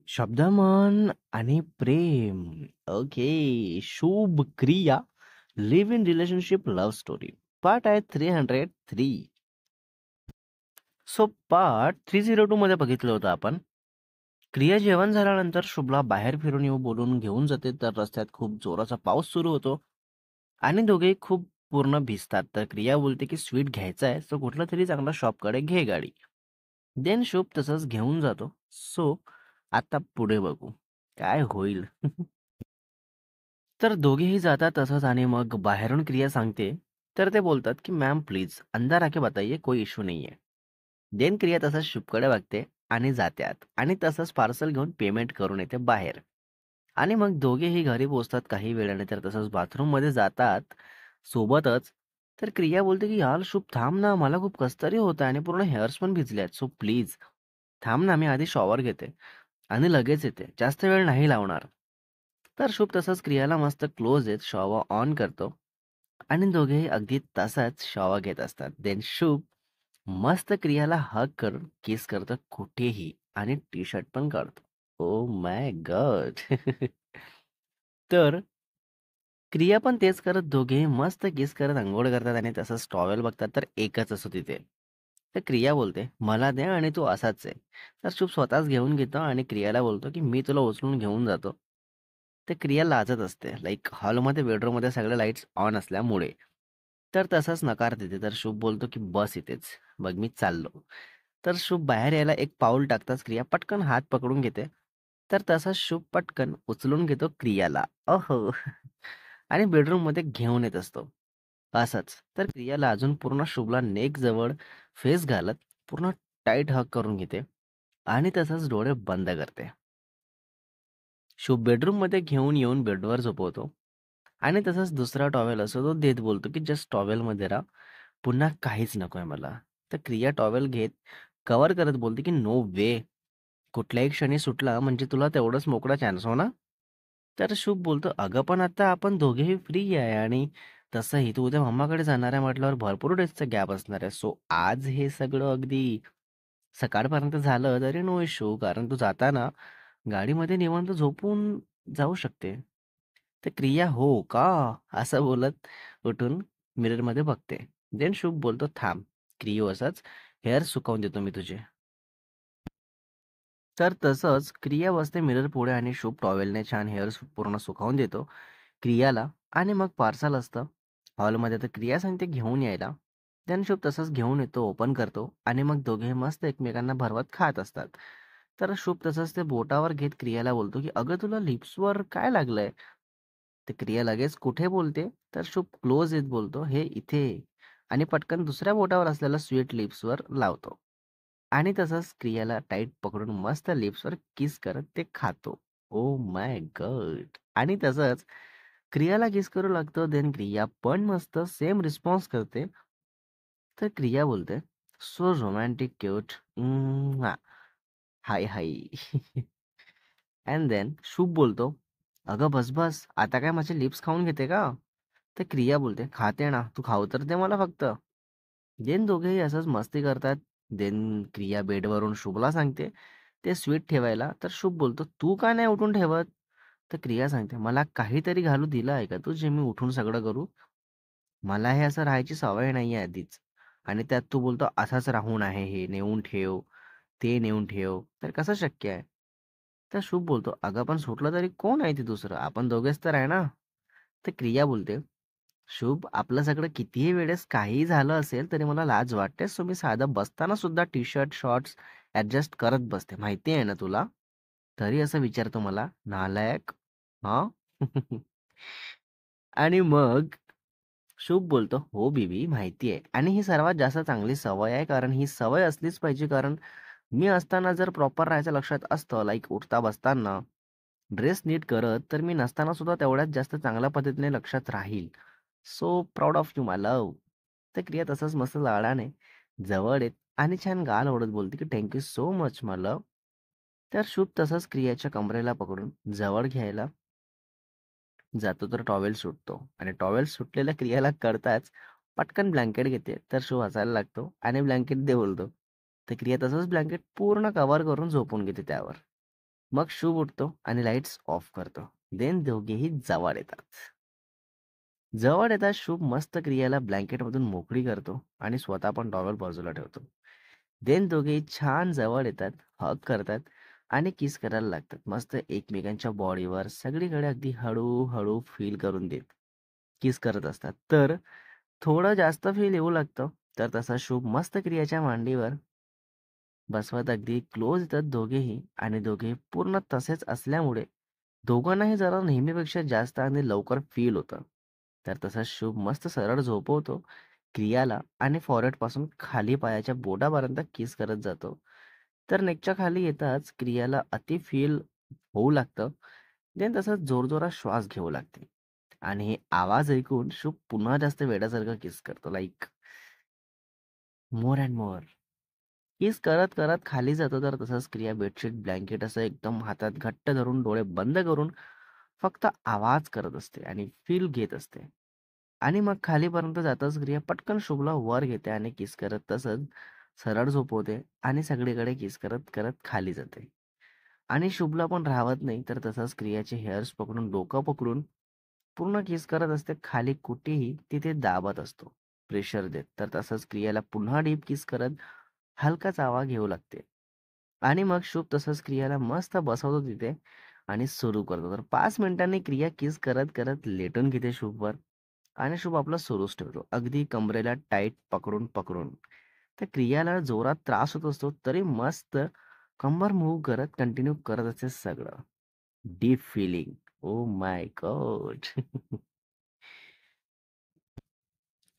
शब्दमन आणि प्रेम. ओके. शुभ क्रिया. Live in relationship love story. Part आहे 303. सो पार्ट 302 मध्ये बघितलं होतं आपण. क्रिया जेवण झाल्यानंतर शुभला बाहेर फिरून येऊ बोलून घेऊन जाते, तर रस्त्यात खूप जोराचा पाऊस सुरू होतो आणि दोघेही खूप पूर्ण भिजतात. तर क्रिया बोलते की स्वीट घ्यायचा आहे, सो कुठलं तरी चांगला शॉपकडे घे गाडी. देन शुभ तसंच घेऊन जातो. सो आता पुढे बघू काय होईल. तर दोघेही जातात तसंच आणि मग बाहेरून क्रिया सांगते. तर ते बोलतात की मॅम प्लीज अंदर आके बताइए, कोई इशू नाही आहे. देन क्रिया तसंच शुभकडे बघते आणि जात्यात आणि तसंच पार्सल घेऊन पेमेंट करून येते बाहेर. आणि मग दोघेही घरी पोहोचतात काही वेळाने, तर तसंच बाथरूम मध्ये जातात सोबतच. तर क्रिया बोलते की यार शुभ थांब ना, मला खूप कसतरी होत आहे आणि पूर्ण हेअर्स पण भिजल्यात, सो प्लीज थांब ना, मी आधी शॉवर घेते आणि लगेच येते, जास्त वेळ नाही लावणार. तर शुभ तसंच क्रियाला मस्त क्लोज येत शॉवर ऑन करतो आणि दोघेही अगदी तसाच शॉवर घेत असतात. देन शुभ मस्त क्रियाला हग करून किस करतो कुठेही आणि टी शर्ट पण काढतो. ओ माय गॉड. तर क्रिया पण तेच करत दोघेही मस्त किस करत अंघोळ करतात आणि तसंच टॉवेल बघतात, तर एकच असतो तिथे. तर क्रिया बोलते मला दे आणि तू असाच आहे. तर शुभ स्वतःच घेऊन घेतो आणि क्रियाला बोलतो की मी तुला उचलून घेऊन जातो. तर क्रिया लाजत असते, लाईक हॉलमध्ये बेडरूममध्ये सगळे लाईट्स ऑन असल्यामुळे. तर तसाच नकार देते. तर शुभ बोलतो की बस इथेच, मग मी चाललो. तर शुभ बाहेर यायला एक पाऊल टाकताच क्रिया पटकन हात पकडून घेते. तर तसाच शुभ पटकन उचलून घेतो क्रियाला. अहो. आणि बेडरूममध्ये घेऊन येत असतो. असंच तर क्रियाला अजून पूर्ण शुभला नेक जवळ फेस घालत पूर्ण टाईट हग करून घेते आणि तसंच डोळे बंद करते. शुभ बेडरूममध्ये घेऊन येऊन बेडवर झोपवतो आणि तसंच दुसरा टॉवेल असतो तो देत बोलतो की जस्ट टॉवेलमध्ये राहा, पुन्हा काहीच नकोय मला. तर क्रिया टॉवेल घेत कव्हर करत बोलते की नो वे, कुठल्याही क्षणी सुटला म्हणजे तुला तेवढंच मोकळा चान्स हो ना. तर शुभ बोलतो अगं पण आता आपण दोघेही फ्री आहे आणि तसंही तू उद्या मम्माकडे जाणार आहे म्हटल्यावर भरपूर डेजचा गॅप असणार आहे, सो आज हे सगळं अगदी सकाळपर्यंत झालं तरी नो इश्यू, कारण तू जाताना गाडीमध्ये निवांत झोपून जाऊ शकते. तर क्रिया हो का असं बोलत उठून मिररमध्ये बघते. देन शुभ बोलतो थांब क्रियो, असंच हेअर सुकवून देतो मी तुझे. तर तसंच क्रिया बसते मिरर पुढे आणि शुभ टॉवेलने छान हेअर पूर्ण सुकावून देतो क्रियाला. आणि मग पार्सल असतं हॉलमध्ये, तर क्रिया सांगते घेऊन यायला. देन शुभ तसंच घेऊन येतो, ओपन करतो आणि मग दोघे मस्त एकमेकांना भरवत खात असतात. तर शुभ तसंच ते बोटावर घेत क्रियाला बोलतो की अगं तुला लिप्सवर काय लागलंय. ते क्रिया लगेच कुठे बोलते. तर शुभ क्लोज येत बोलतो हे इथे, आणि पटकन दुसऱ्या बोटावर असलेल्या स्वीट लिप्सवर लावतो आणि तसंच क्रियाला टाईट पकडून मस्त लिप्सवर किस करत ते खातो. ओ माय गॉड. आणि तसंच क्रियाला किस करू लागतो. देन क्रिया पण मस्त सेम रिस्पॉन्स करते. तर क्रिया बोलते so romantic cute. Hi hi. And then Shubh बोलतो अगं बस बस आता काय माझे लिप्स खाऊन घेते का. तर क्रिया बोलते खाते ना, तू खाऊ तर दे मला फक्त. देन दोघेही असंच मस्ती करतात. देन क्रिया बेडवरून शुभला सांगते ते स्वीट ठेवायला. तर शुभ बोलतो तू का नाही उठून ठेवत. तर क्रिया सांगते मला काहीतरी घालू दिलं आहे का तू जे मी उठून सगळं करू. मला हे असं राहायची सवय नाही आहे आधीच, आणि त्यात तू बोलतो असाच राहून आहे, हे नेऊन ठेव ते नेऊन ठेव, तर कसं शक्य आहे. तर शुभ बोलतो अगं पण सुटलं तरी कोण आहे ते दुसरं, आपण दोघेच तर आहे ना. तर क्रिया बोलते शुभ आपलं सगळं कितीही वेळेस काही झालं असेल तरी मला लाज वाटते, सो मी साधं बसताना सुद्धा टी शर्ट शॉर्ट्स ऍडजस्ट करत बसते, माहिती आहे ना तुला. तरी असं विचारतो मला नालायक. हा. आणि मग शुभ बोलतो हो बीबी माहिती आहे, आणि ही सर्वात जास्त चांगली सवय आहे, कारण ही सवय असलीच पाहिजे, कारण मी असताना जर प्रॉपर राहायचं लक्षात असतं, लाईक उठता बसताना ड्रेस नीट करत, तर मी नसताना सुद्धा तेवढ्याच जास्त चांगल्या पद्धतीने लक्षात राहील. So proud of you my love. तर क्रिया तसंच मस्त लाडाने जवळ येत आणि छान गाल ओढत बोलते की थँक्यू सो मच माय लव्ह. तर शुभ तसंच क्रियाच्या कमरेला पकडून जवळ घ्यायला जातो, तर टॉवेल सुटतो आणि टॉवेल सुटलेल्या क्रियाला कळताच पटकन ब्लँकेट घेते. तर शुभ हसायला लागतो आणि ब्लँकेट दे बोलतो. तर क्रिया तसंच ब्लँकेट पूर्ण कव्हर करून झोपून घेते त्यावर. मग शुभ उठतो आणि लाईट्स ऑफ करतो. देन दोघेही जवळ येतात. जवळ येताच शुभ मस्त क्रियाला ब्लँकेटमधून मोकळी करतो आणि स्वतः पण टॉवेल बाजूला ठेवतो. देन दोघेही छान जवळ येतात, हग करतात आणि किस करायला लागतात. मस्त एकमेकांच्या बॉडीवर सगळीकडे अगदी हळूहळू फील करून देत किस करत असतात. तर थोडं जास्त फील येऊ लागतं. तर तसा शुभ मस्त क्रियाच्या मांडीवर बसवत अगदी क्लोज येतात दोघेही आणि दोघेही पूर्ण तसेच असल्यामुळे दोघांनाही जरा नेहमीपेक्षा जास्त आणि लवकर फील होतं. तर तसा शुभ मस्त सरळ झोपवतो क्रियाला आणि फॉरहेड पासून खाली पायाच्या बोटापर्यंत किस करत जातो. तर नेकच्या खाली येताच क्रियाला अति फील होऊ लागतं. देन तसंच जोरजोरात श्वास घेऊ लागते आणि हे आवाज ऐकून शुभ पुन्हा जास्त वेड्यासारखं किस करतो, लाईक मोर अँड मोर. किस करत करत खाली जातो. तर तसंच क्रिया बेडशीट ब्लँकेट असं एकदम हातात घट्ट धरून डोळे बंद करून फक्त आवाज करत असते आणि फील घेत असते. आणि मग खालीपर्यंत जाताच क्रिया पटकन शुभला वर घेते आणि किस करत तसंच सरळ झोपवते आणि सगळीकडे किस करत करत खाली जाते. आणि शुभला पण राहत नाही. तर तसंच क्रियाचे हेअर्स पकडून डोकं पकडून पूर्ण किस करत असते. खाली कुठेही तिथे दाबत असतो, प्रेशर देत. तर तसंच क्रियाला पुन्हा डीप किस करत हलकाच आवाज घेऊ लागते. आणि मग शुभ तसंच क्रियाला मस्त बसवतो तिथे आणि सुरू करतो. तर 5 मिनिटांनी क्रिया किस करत करत लेटून घेते शुभवर आणि शुभ आपलं सुरूच ठेवतो, अगदी कमरेला टाईट पकडून पकडून. तर क्रियाला जोरात त्रास होत असतो तरी मस्त कंबर मूव्ह करत कंटिन्यू करत असते सगळं. Deep feeling. Oh my god.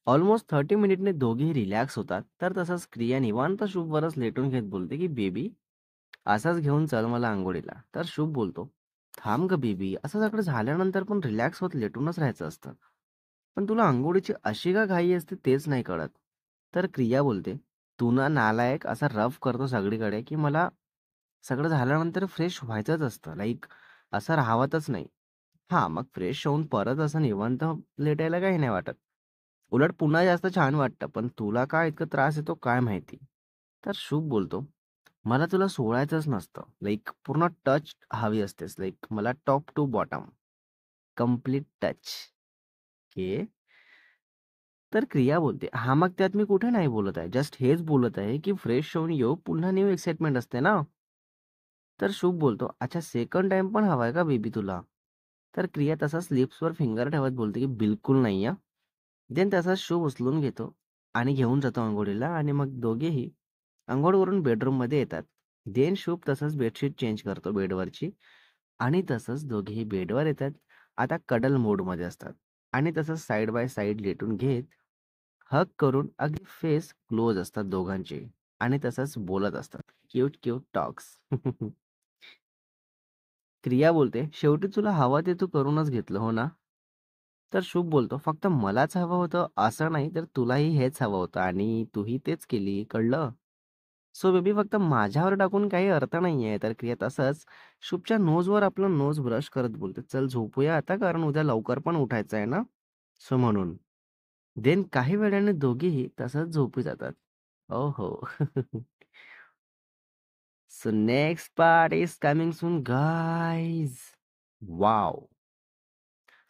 Almost 30 मिनिटने दोघेही रिलॅक्स होतात. तर तसंच क्रिया निवांत शुभवरच लेटून घेत बोलते की बेबी असाच घेऊन चल मला अंघोळीला. तर शुभ बोलतो, थांब ग बेबी, असं सगळं झाल्यानंतर पण रिलॅक्स होत लेटूनच राहायचं असतं. पण तुला अंघोळीची अशी का घाई असते तेच नाही कळत. तर क्रिया बोलते, तू ना नालायक असा रफ करतो सगळीकडे की मला सगळं झाल्यानंतर फ्रेश व्हायचंच असतं. लाईक असं राहवतच नाही. हां, मग फ्रेश होऊन परत असं निवांत लेटायला काही नाही वाटत. उलट पुन्हा जास्त छान वाटतं. पण तुला का इतका त्रास येतो काय माहिती? तर शुभ बोलतो, मला तुला सोडायचंच नसतं. लाइक पूर्ण टच हवी असतेस. लाइक मला top to bottom complete touch. Okay. तर क्रिया बोलते, "हां, मग त्यात मी कुठे नाही बोलत आहे. जस्ट हेच बोलत आहे, की फ्रेश होऊन येऊ, पुन्हा न्यू एक्साइटमेंट असते ना." तर शुभ बोलतो, "अच्छा सेकंड टाईम पण हवाय का बेबी तुला?" तर क्रिया तसाच लिप्सवर फिंगर ठेवत बोलते, की "बिलकुल नाही हां." देन तसाच शुभ उचलून घेतो आणि घेऊन जातो अंघोळीला आणि मग दोघेही अंघोळ करून बेडरूममध्ये येतात. देन शुभ तसंच बेडशीट चेंज करतो बेडवरची आणि तसंच दोघेही बेडवर येतात. आता कडल मोडमध्ये असतात आणि तसंच साइड बाय साइड लेटून घेत हग करून अगदी फेस क्लोज असतात दोघांचे आणि तसंच बोलत असतात. Cute cute talks. क्रिया बोलते, "शेवटी तुला हवं ते तू करूनच घेतलं, हो ना?" तर शुभ बोलतो, "फक्त मलाच हवं होतं असं नाही, तर तुलाही हेच हवं होतं आणि तूही तेच केली, कळलं? सो बेबी फक्त माझ्यावर टाकून काही अर्थ नाहीये." तर क्रिया तसंच शुभच्या नोजवर आपलं नोज ब्रश करत बोलते, "चल झोपूया आता कारण उद्या लवकर पण उठायचं आहे ना." सो म्हणून. देन काही वेळाने दोघेही तसंच झोपी जातात. ओहो! So next part is coming soon guys. Wow!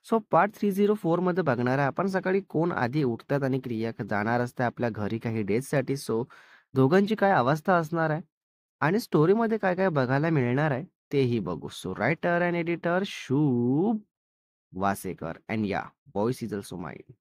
So part 304 मध्ये बघणार आहे आपण सकाळी कोण आधी उठतात आणि क्रिया जाणार असते आपल्या घरी काही डेजसाठी. सो दोघांची काय अवस्था असणार आहे आणि स्टोरीमध्ये काय काय बघायला मिळणार आहे तेही बघू. सो रायटर अँड एडिटर शुभ वासेकर अँड या व्हॉइस इज अल्सो माइन.